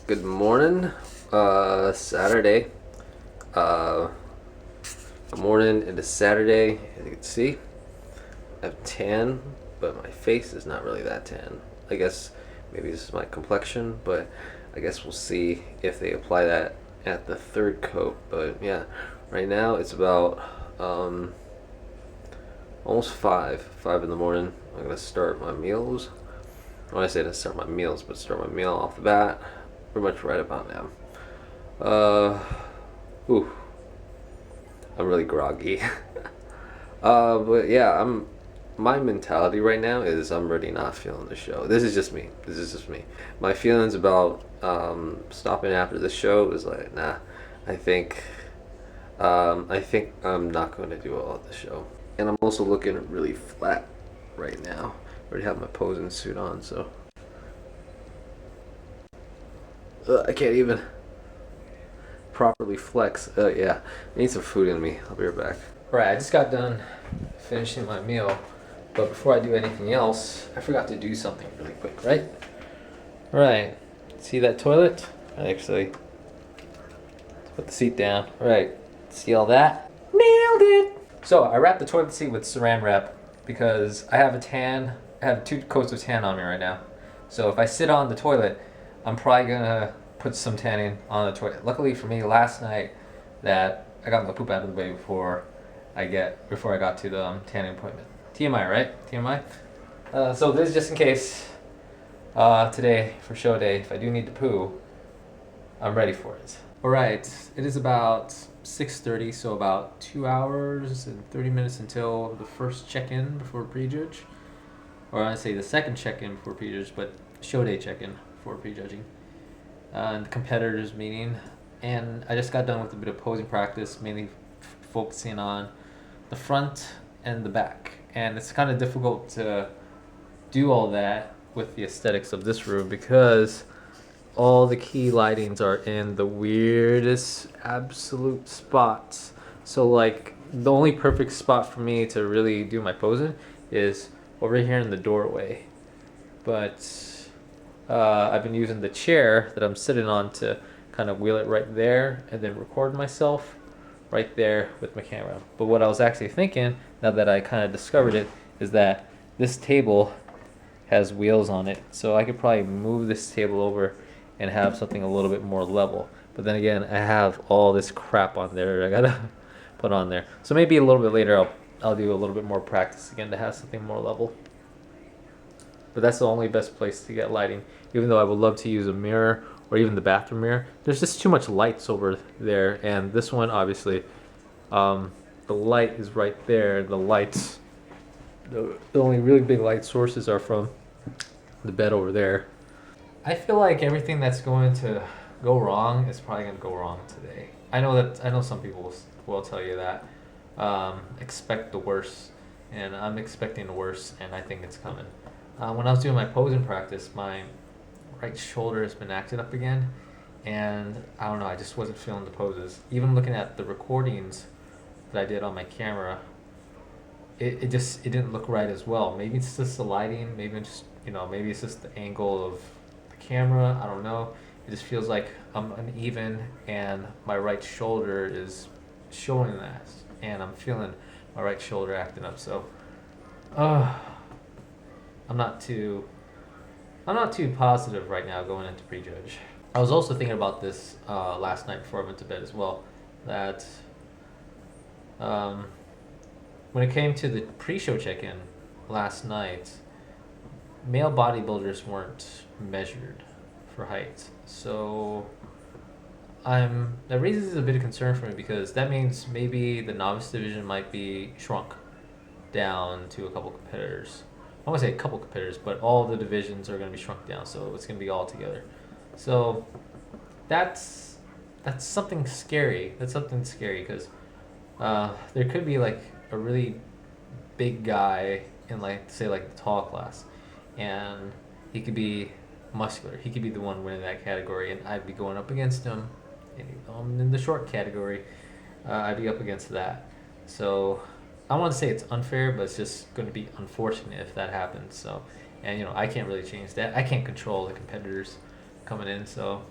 Good morning. Saturday. Uh, Good morning. It is Saturday. As you can see, I have tan, but my face is not really that tan. I guess maybe this is my complexion, but I guess we'll see if they apply that at the third coat. But yeah, right now it's about almost five in the morning. I'm gonna start my meals. When I say to start my meals, but start my meal off the bat, pretty much right about now. Uh, Ooh, I'm really groggy. But yeah, my mentality right now is I'm really not feeling the show. This is just me. This is just me. My feelings about stopping after the show is like, nah. I think I think I'm not going to do all of the show, and I'm also looking really flat right now. I already have my posing suit on, so I can't even properly flex. Yeah, I need some food in me. I'll be right back. Alright, I just got done finishing my meal, but before I do anything else, I forgot to do something really quick, right? Right. See that toilet? Actually, let's put the seat down. Right. See all that? Nailed it! So, I wrapped the toilet seat with saran wrap because I have a tan. I have 2 coats of tan on me right now. So, if I sit on the toilet, I'm probably gonna put some tanning on the toilet. Luckily for me, last night that I got my poop out of the way before I got to the tanning appointment. TMI, right? TMI. So this is just in case today for show day. If I do need to poo, I'm ready for it. All right. It is about 6:30, so about 2 hours and 30 minutes until the first check-in before prejudge, or I say the second check-in before prejudge, but show day check-in before prejudging. And the competitors meeting, and I just got done with a bit of posing practice, mainly focusing on the front and the back. And it's kind of difficult to do all that with the aesthetics of this room because all the key lightings are in the weirdest absolute spots. So like the only perfect spot for me to really do my posing is over here in the doorway. But I've been using the chair that I'm sitting on to kind of wheel it right there and then record myself right there with my camera. But what I was actually thinking, now that I kind of discovered it, is that this table has wheels on it. So I could probably move this table over and have something a little bit more level. But then again, I have all this crap on there I gotta put on there. So maybe a little bit later I'll do a little bit more practice again to have something more level. But that's the only best place to get lighting. Even though I would love to use a mirror or even the bathroom mirror, there's just too much lights over there. And this one, obviously, the light is right there. The only really big light sources are from the bed over there. I feel like everything that's going to go wrong is probably going to go wrong today. I know some people will tell you that. Expect the worst, and I'm expecting the worst, and I think it's coming. When I was doing my posing practice, my right shoulder has been acting up again, and I don't know, I just wasn't feeling the poses. Even looking at the recordings that I did on my camera, it didn't look right as well. Maybe it's just the lighting, maybe it's just the angle of the camera, I don't know. It just feels like I'm uneven, and my right shoulder is showing that, and I'm feeling my right shoulder acting up, so I'm not too positive right now going into prejudge. I was also thinking about this last night before I went to bed as well, that when it came to the pre-show check-in last night, male bodybuilders weren't measured for height. So that raises a bit of concern for me because that means maybe the novice division might be shrunk down to a couple competitors. I want to say a couple competitors, but all the divisions are going to be shrunk down, so it's going to be all together. So that's something scary. That's something scary because there could be like a really big guy in like say like the tall class, and he could be muscular. He could be the one winning that category, and I'd be going up against him. And in the short category, I'd be up against that. So I want to say it's unfair, but it's just going to be unfortunate if that happens. So, and I can't really change that. I can't control the competitors coming in. So,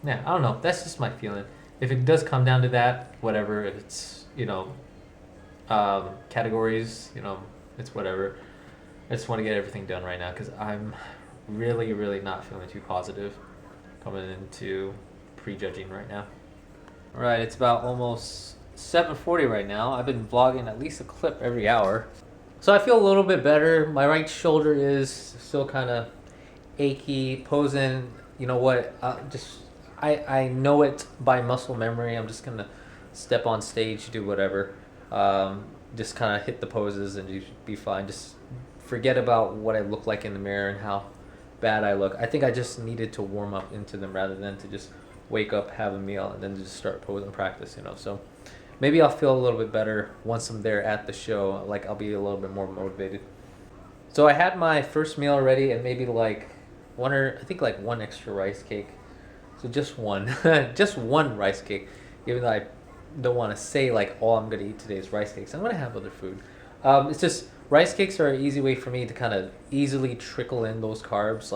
yeah, I don't know. That's just my feeling. If it does come down to that, whatever. If it's categories, it's whatever. I just want to get everything done right now because I'm really, really not feeling too positive coming into prejudging right now. All right, it's about almost 7:40 right now. I've been vlogging at least a clip every hour. So I feel a little bit better. My right shoulder is still kind of achy, posing. You know what? I know it by muscle memory. I'm just gonna step on stage, do whatever. Just kind of hit the poses and you should be fine. Just forget about what I look like in the mirror and how bad I look. I think I just needed to warm up into them rather than to just wake up, have a meal, and then just start posing practice. So maybe I'll feel a little bit better once I'm there at the show. Like I'll be a little bit more motivated. So I had my first meal already and maybe like one extra rice cake. So just one, just one rice cake. Even though I don't want to say like all I'm gonna eat today is rice cakes. I'm gonna have other food. It's just rice cakes are an easy way for me to kind of easily trickle in those carbs.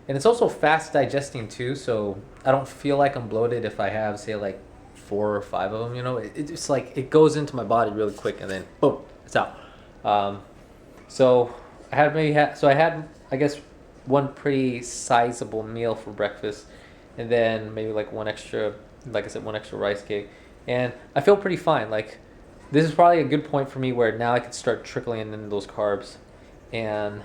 And it's also fast digesting too. So I don't feel like I'm bloated if I have say like 4 or 5 of them. It's like it goes into my body really quick and then boom, it's out. So I had I guess one pretty sizable meal for breakfast, and then maybe like one extra rice cake, and I feel pretty fine. Like this is probably a good point for me where now I could start trickling in those carbs, and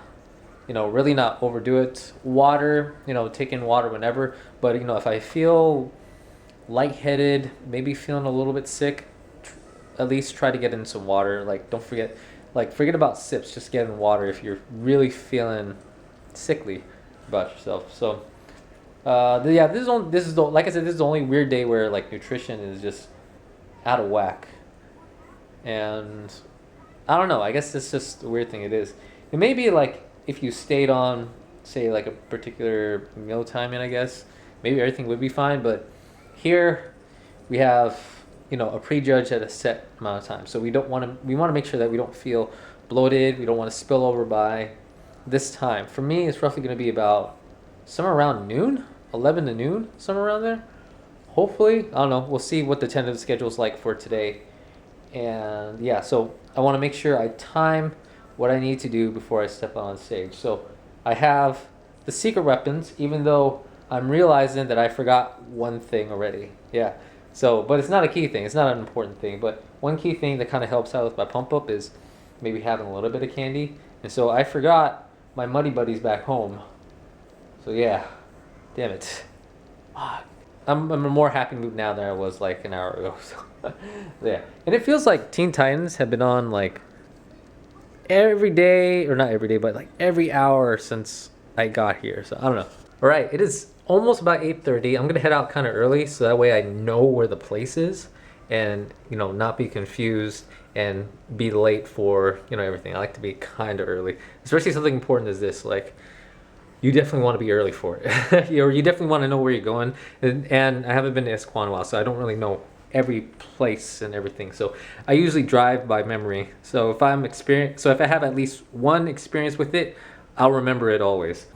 really not overdo it. Water, take in water whenever, but if I feel lightheaded, maybe feeling a little bit sick, at least try to get in some water. Like don't forget about sips, just get in water if you're really feeling sickly about yourself. So this is the only weird day where like nutrition is just out of whack, and I don't know, I guess it's just a weird thing. It is. It may be like if you stayed on say like a particular meal timing, I guess maybe everything would be fine, but here we have a prejudge at a set amount of time, so we want to make sure that we don't feel bloated. We don't want to spill over by this time. For me, it's roughly going to be about somewhere around noon, 11 to noon, somewhere around there. Hopefully, I don't know. We'll see what the tentative schedule is like for today. And yeah, so I want to make sure I time what I need to do before I step on stage. So I have the secret weapons, even though I'm realizing that I forgot one thing already. Yeah. So, but it's not a key thing. It's not an important thing. But one key thing that kind of helps out with my pump up is maybe having a little bit of candy. And so I forgot my Muddy Buddies back home. So yeah, damn it. I'm in a more happy mood now than I was like an hour ago. So yeah, and it feels like Teen Titans have been on like every day, or not every day, but like every hour since I got here. So I don't know. All right, it is almost about 8:30. I'm gonna head out kind of early so that way I know where the place is, and not be confused and be late for everything. I like to be kind of early, especially something important as this. Like you definitely want to be early for it, or you definitely want to know where you're going. And I haven't been to Issaquah in a while, so I don't really know every place and everything. So I usually drive by memory. So if I have at least one experience with it, I'll remember it always.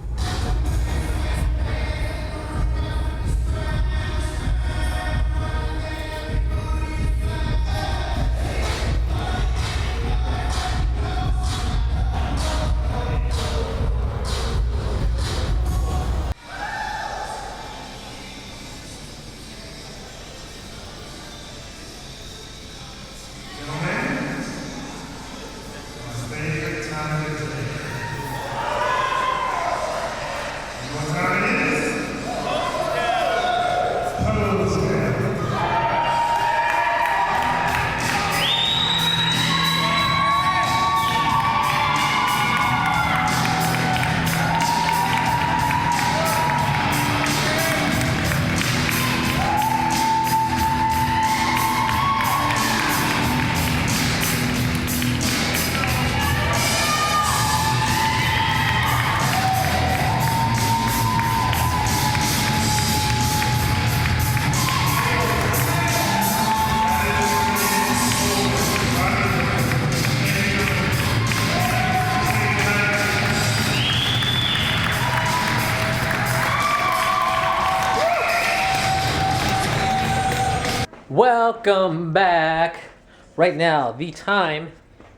Welcome back. Right now, the time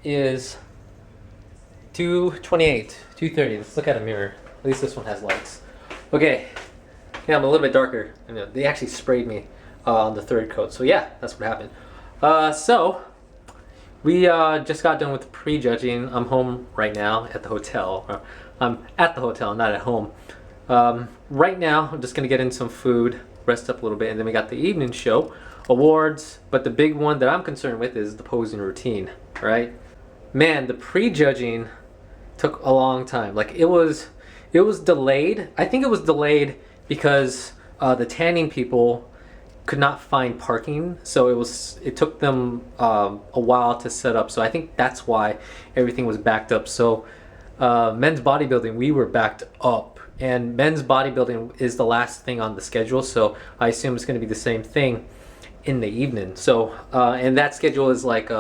is 2:28, 2:30. Let's look at a mirror. At least this one has lights. Okay. Yeah, I'm a little bit darker. They actually sprayed me on the third coat. So yeah, that's what happened. So we just got done with prejudging. I'm home right now at the hotel. I'm at the hotel, not at home. Right now, I'm just gonna get in some food, rest up a little bit, and then we got the evening show, awards. But the big one that I'm concerned with is the posing routine. Right? Man, the prejudging took a long time. Like it was delayed. I think it was delayed because the tanning people could not find parking, so it took them a while to set up. So I think that's why everything was backed up. So men's bodybuilding, we were backed up, and men's bodybuilding is the last thing on the schedule. So I assume it's going to be the same thing in the evening. So and that schedule is like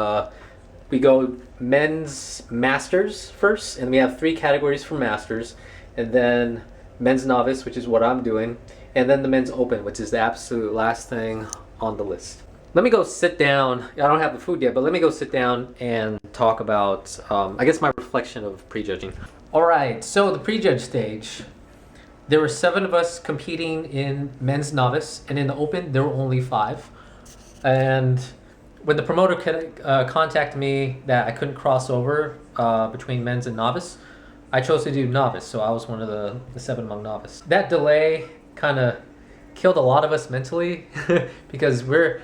we go men's masters first, and we have 3 categories for masters, and then men's novice, which is what I'm doing, and then the men's open, which is the absolute last thing on the list. Let me go sit down. I don't have the food yet, but let me go sit down and talk about, I guess, my reflection of prejudging. All right, so the prejudge stage. There were 7 of us competing in men's novice, and in the open, there were only 5. And when the promoter contacted me that I couldn't cross over between men's and novice, I chose to do novice, so I was one of the 7 among novice. That delay kind of killed a lot of us mentally because we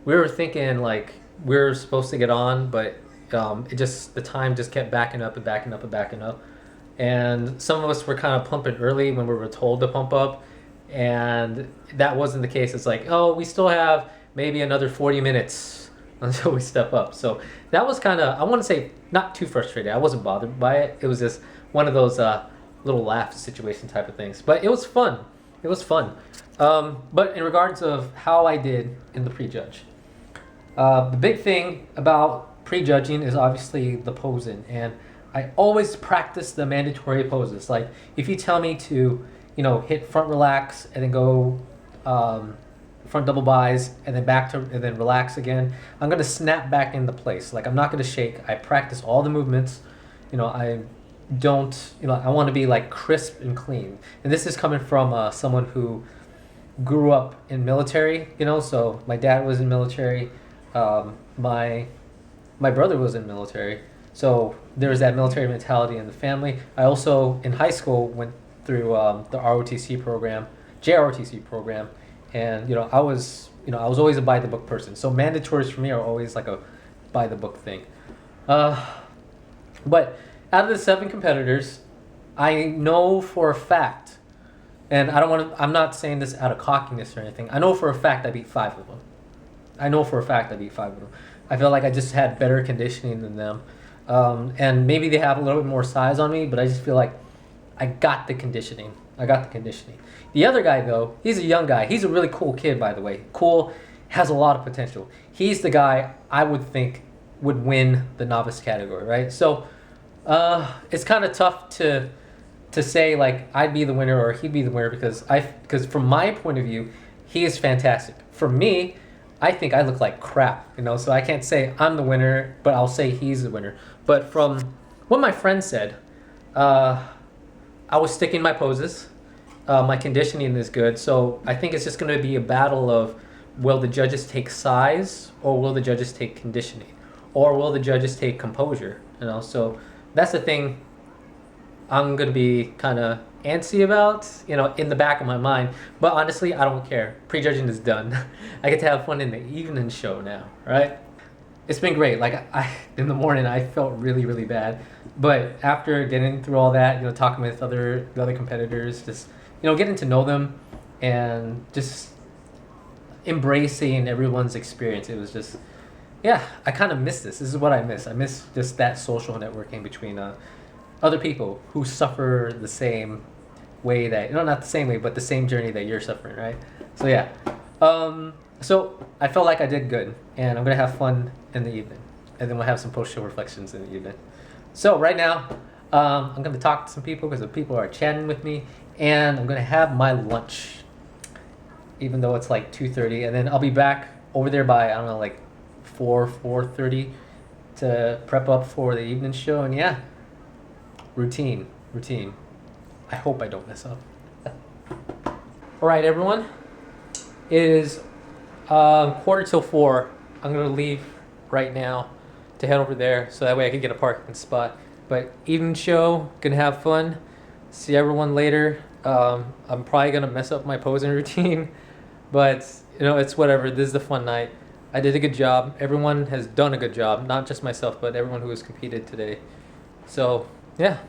were thinking like we were supposed to get on, but the time just kept backing up and backing up and backing up. And some of us were kind of pumping early when we were told to pump up, and that wasn't the case. It's like, oh, we still have maybe another 40 minutes until we step up. So that was kind of, I want to say, not too frustrating. I wasn't bothered by it. It was just one of those little laugh situation type of things. But it was fun. It was fun. But in regards of how I did in the prejudge, the big thing about prejudging is obviously the posing. And I always practice the mandatory poses. Like if you tell me to, hit front relax and then go front double bis and then and then relax again, I'm gonna snap back into place. Like I'm not gonna shake. I practice all the movements. I don't. I want to be like crisp and clean. And this is coming from someone who grew up in military. So my dad was in military. My brother was in military. So there's that military mentality in the family. I also in high school went through the ROTC program, JROTC program. And I was always a by the book person. So mandatories for me are always like a by the book thing. But out of the 7 competitors, I know for a fact, and I'm not saying this out of cockiness or anything. I know for a fact I beat 5 of them. I feel like I just had better conditioning than them, and maybe they have a little bit more size on me, but I just feel like I got the conditioning. The other guy, though, he's a young guy. He's a really cool kid, by the way. Cool, has a lot of potential. He's the guy I would think would win the novice category, right? So it's kind of tough to say like I'd be the winner or he'd be the winner because from my point of view, he is fantastic. For me, I think I look like crap, so I can't say I'm the winner, but I'll say he's the winner. But from what my friend said, I was sticking my poses. My conditioning is good, so I think it's just going to be a battle of will the judges take size or will the judges take conditioning or will the judges take composure, So that's the thing I'm going to be kind of antsy about, in the back of my mind. But honestly, I don't care. Prejudging is done. I get to have fun in the evening show now, right? It's been great. Like in the morning, I felt really, really bad. But after getting through all that, talking with the other competitors, just getting to know them and just embracing everyone's experience. It was just, I kind of miss this. This is what I miss. I miss just that social networking between other people who suffer the same way that, not the same way, but the same journey that you're suffering, right? So yeah. So I felt like I did good, and I'm going to have fun in the evening. And then we'll have some post-show reflections in the evening. So right now, I'm going to talk to some people because the people are chatting with me, and I'm going to have my lunch, even though it's like 2:30, and then I'll be back over there by, I don't know, like 4:30 to prep up for the evening show. And yeah, routine. I hope I don't mess up. All right, everyone. It is 4:45. I'm gonna leave right now to head over there so that way I can get a parking spot. But evening show, gonna have fun. See everyone later. I'm probably gonna mess up my posing routine, but you know, it's whatever. This is the fun night. I did a good job. Everyone has done a good job, not just myself, but everyone who has competed today. So yeah,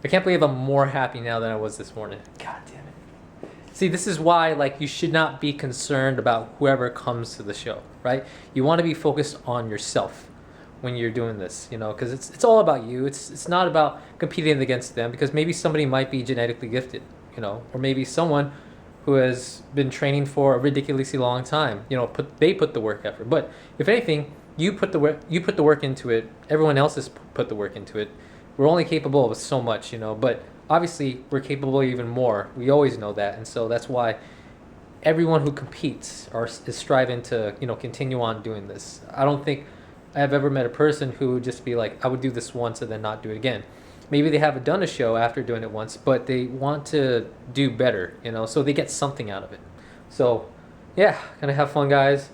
I can't believe I'm more happy now than I was this morning. God damn it. See, this is why, like, you should not be concerned about whoever comes to the show, right? You want to be focused on yourself when you're doing this, you know, because it's all about you. It's not about competing against them, because maybe somebody might be genetically gifted, you know, or maybe someone who has been training for a ridiculously long time, you know, they put the work effort. But if anything, you put the work into it. Everyone else has put the work into it. We're only capable of so much, you know, but obviously we're capable of even more. We always know that. And so that's why everyone who competes is striving to, you know, continue on doing this. I don't think I have ever met a person who would just be like, I would do this once and then not do it again. Maybe they haven't done a show after doing it once, but they want to do better, you know, so they get something out of it. So yeah, gonna have fun, guys.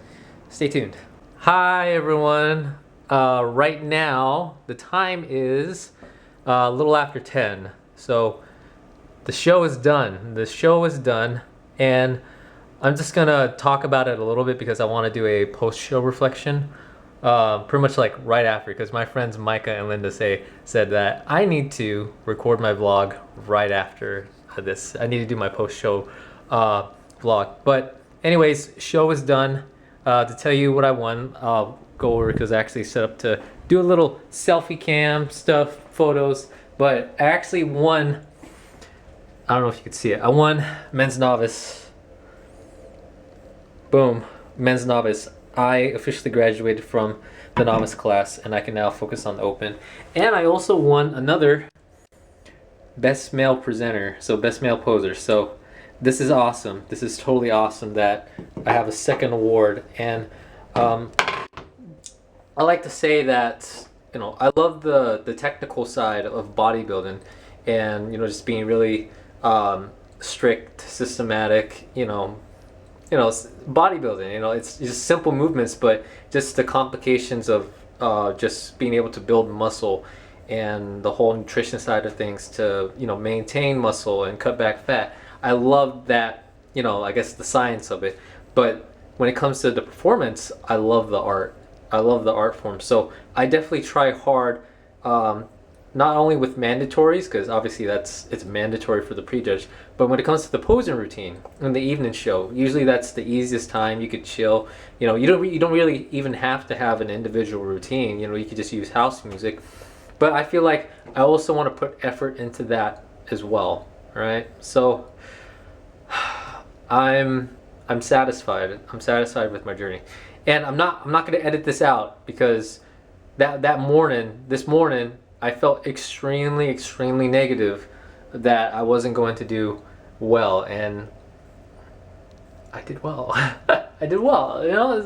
Stay tuned. Hi, everyone. Right now, the time is a little after 10. So the show is done. And I'm just gonna talk about it a little bit because I want to do a post-show reflection. Pretty much like right after, because my friends Micah and Linda said that I need to record my vlog right after this. I need to do my post-show vlog. But anyways, show is done. To tell you what I won, I'll go over because I actually set up to do a little selfie cam stuff, photos. But I actually won. I don't know if you could see it. I won men's novice. Boom, men's novice. I officially graduated from the novice class and I can now focus on the open. And I also won another best male presenter, so best male poser. So this is awesome. This is totally awesome that I have a second award. And I like to say that, you know, I love the technical side of bodybuilding and, you know, just being really strict, systematic, you know, bodybuilding, you know, it's just simple movements, but just the complications of just being able to build muscle and the whole nutrition side of things to, you know, maintain muscle and cut back fat. I love that, you know, I guess the science of it. But when it comes to the performance, I love the art. I love the art form. So I definitely try hard, not only with mandatories, because obviously it's mandatory for the prejudge, but when it comes to the posing routine in the evening show, usually that's the easiest time. You could chill. You know, you don't really even have to have an individual routine. You know, you could just use house music. But I feel like I also want to put effort into that as well. Right? So I'm satisfied. I'm satisfied with my journey, and I'm not going to edit this out because this morning. I felt extremely negative that I wasn't going to do well, and I did well. I did well, you know.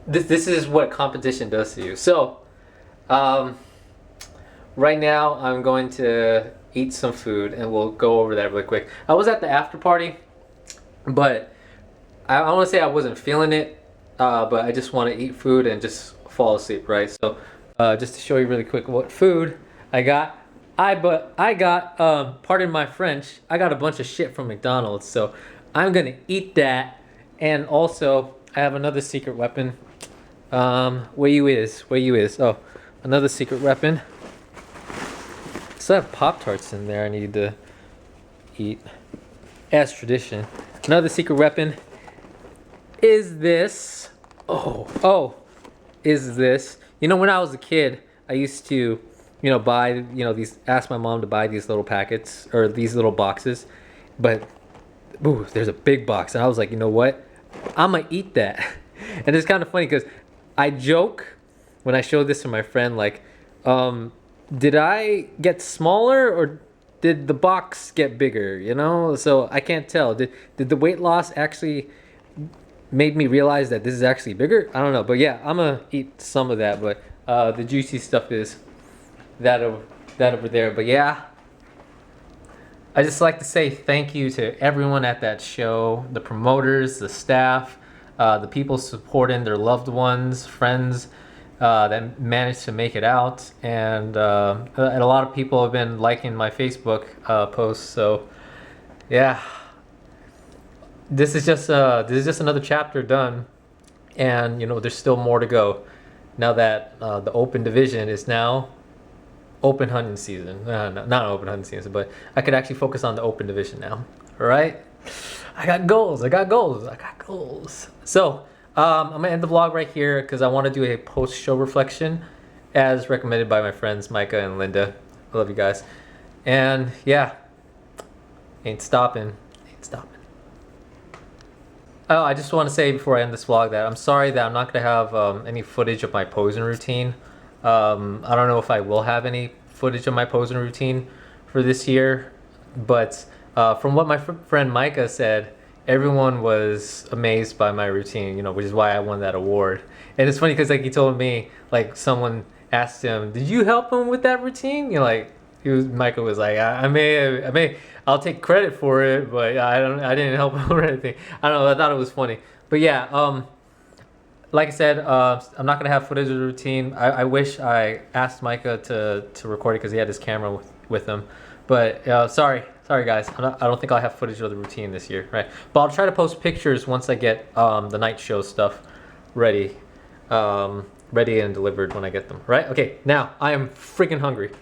This is what competition does to you. So, right now I'm going to eat some food, and we'll go over that really quick. I was at the after party, but I want to say I wasn't feeling it, but I just want to eat food and just fall asleep, right? So. Just to show you really quick what food I got. Pardon my French, I got a bunch of shit from McDonald's, so I'm gonna eat that. And also, I have another secret weapon. Where you is? Oh, another secret weapon. Still have Pop-Tarts in there I need to eat. As tradition. Another secret weapon is this. Is this. You know, when I was a kid, I used to, you know, ask my mom to buy these little packets or these little boxes. But, ooh, there's a big box. And I was like, you know what? I'm going to eat that. And it's kind of funny because I joke when I showed this to my friend, like, did I get smaller or did the box get bigger? You know, so I can't tell. Did the weight loss actually made me realize that this is actually bigger. I don't know, but yeah, I'm gonna eat some of that. But the juicy stuff is that over there. But yeah, I just like to say thank you to everyone at that show, the promoters, the staff, the people supporting their loved ones, friends that managed to make it out, and a lot of people have been liking my Facebook posts. So yeah, this is just another chapter done, and there's still more to go. Now that the open division is now open hunting season, not open hunting season, but I could actually focus on the open division now. All right, I got goals. So I'm gonna end the vlog right here because I want to do a post-show reflection, as recommended by my friends Micah and Linda. I love you guys, and yeah, ain't stopping. Oh, I just want to say before I end this vlog that I'm sorry that I'm not going to have any footage of my posing routine. I don't know if I will have any footage of my posing routine for this year, but from what my friend Micah said, everyone was amazed by my routine, which is why I won that award. And it's funny because he told me, someone asked him, "Did you help him with that routine?" Michael was like, I'll take credit for it, but I didn't help him or anything. I don't know. I thought it was funny, but yeah. Like I said, I'm not gonna have footage of the routine. I wish I asked Micah to record it because he had his camera with him, but sorry guys. I don't think I'll have footage of the routine this year, right? But I'll try to post pictures once I get the night show stuff ready and delivered when I get them. Right? Okay. Now I am freaking hungry.